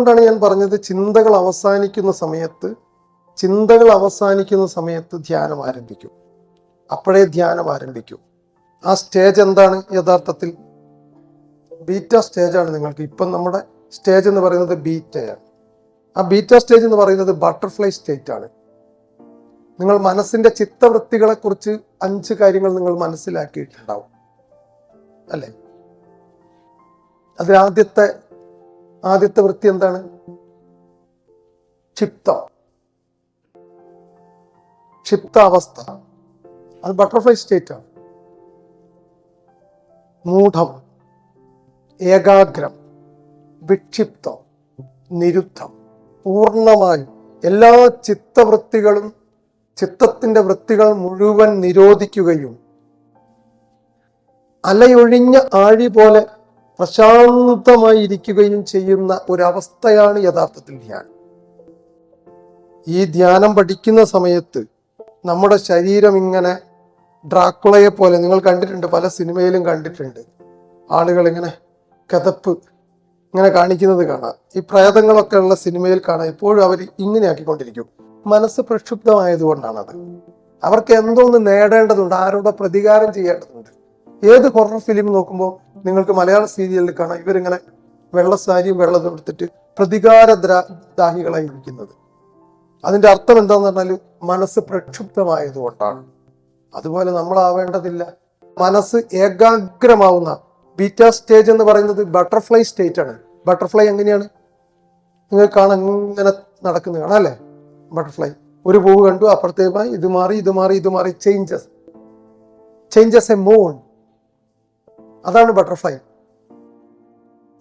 അതുകൊണ്ടാണ് ഞാൻ പറഞ്ഞത് ചിന്തകൾ അവസാനിക്കുന്ന സമയത്ത് ധ്യാനം ആരംഭിക്കും. അപ്പോഴേ ധ്യാനം ആരംഭിക്കും. ആ സ്റ്റേജ് എന്താണ്? യഥാർത്ഥത്തിൽ ബീറ്റ സ്റ്റേജാണ്. നിങ്ങൾക്ക് ഇപ്പം നമ്മുടെ സ്റ്റേജ് എന്ന് പറയുന്നത് ബീറ്റയാണ്. ആ ബീറ്റ സ്റ്റേജ് എന്ന് പറയുന്നത് ബട്ടർഫ്ലൈ സ്റ്റേറ്റ് ആണ്. നിങ്ങൾ മനസ്സിന്റെ ചിത്തവൃത്തികളെ കുറിച്ച് 5 കാര്യങ്ങൾ നിങ്ങൾ മനസ്സിലാക്കിയിട്ടുണ്ടാവും അല്ലെ? അതിൽ ആദ്യത്തെ വൃത്തി എന്താണ്? ക്ഷിപ്താവസ്ഥ. അത് ബട്ടർഫ്ലൈ സ്റ്റേറ്റ് ആണ്. മൂഢം, ഏകാഗ്രം, വിക്ഷിപ്തം, നിരുദ്ധം. പൂർണ്ണമായും എല്ലാ ചിത്തത്തിന്റെ വൃത്തികൾ മുഴുവൻ നിരോധിക്കുകയും അലയൊഴിഞ്ഞ ആഴി പോലെ പ്രശാന്തമായി ഇരിക്കുകയും ചെയ്യുന്ന ഒരവസ്ഥയാണ് യഥാർത്ഥത്തിൽ ധ്യാനം. ഈ ധ്യാനം പഠിക്കുന്ന സമയത്ത് നമ്മുടെ ശരീരം ഇങ്ങനെ ഡ്രാക്കുളയെ പോലെ, നിങ്ങൾ കണ്ടിട്ടുണ്ട്, പല സിനിമയിലും കണ്ടിട്ടുണ്ട്, ആളുകൾ ഇങ്ങനെ കിതപ്പ് ഇങ്ങനെ കാണിക്കുന്നത് കാണാം. ഈ പ്രേതങ്ങളൊക്കെ ഉള്ള സിനിമയിൽ കാണാം. ഇപ്പോഴും അവർ ഇങ്ങനെ ആക്കിക്കൊണ്ടിരിക്കും. മനസ്സ് പ്രക്ഷുബ്ധമായതുകൊണ്ടാണത്. അവർക്ക് എന്തോന്ന് നേടേണ്ടതുണ്ട്, ആരോടെ പ്രതികാരം ചെയ്യേണ്ടതുണ്ട്. ഏത് ഹൊറർ ഫിലിം നോക്കുമ്പോൾ നിങ്ങൾക്ക് മലയാള സീരിയലിൽ കാണാം ഇവരിങ്ങനെ വെള്ളസാരിയും വെള്ളം എടുത്തിട്ട് പ്രതികാരദാഹികളായി ഇരിക്കുന്നത്. അതിന്റെ അർത്ഥം എന്താന്ന് പറഞ്ഞാൽ മനസ്സ് പ്രക്ഷുബ്ധമായതുകൊണ്ടാണ്. അതുപോലെ നമ്മളാവേണ്ടതില്ല. മനസ്സ് ഏകാഗ്രമാവുന്ന ബീറ്റ സ്റ്റേജ് എന്ന് പറയുന്നത് ബട്ടർഫ്ലൈ സ്റ്റേറ്റ് ആണ്. ബട്ടർഫ്ലൈ എങ്ങനെയാണ്? നിങ്ങൾ കാണാൻ ഇങ്ങനെ നടക്കുന്നത് കാണാം അല്ലേ? ബട്ടർഫ്ലൈ ഒരു പൂവ് കണ്ടു, അപ്പുറത്തേക്ക് ഇത് മാറി ചേഞ്ചസ് എ മൂൺ. അതാണ് ബട്ടർഫ്ലൈ.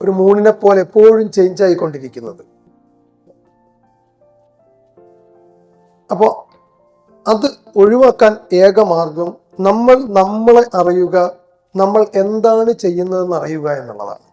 ഒരു മൂണിനെ പോലെ എപ്പോഴും ചേഞ്ച് ആയിക്കൊണ്ടിരിക്കുന്നത്. അപ്പോ അത് ഒഴിവാക്കാൻ ഏക മാർഗം നമ്മളെ അറിയുക, നമ്മൾ എന്താണ് ചെയ്യുന്നതെന്ന് അറിയുക എന്നുള്ളതാണ്.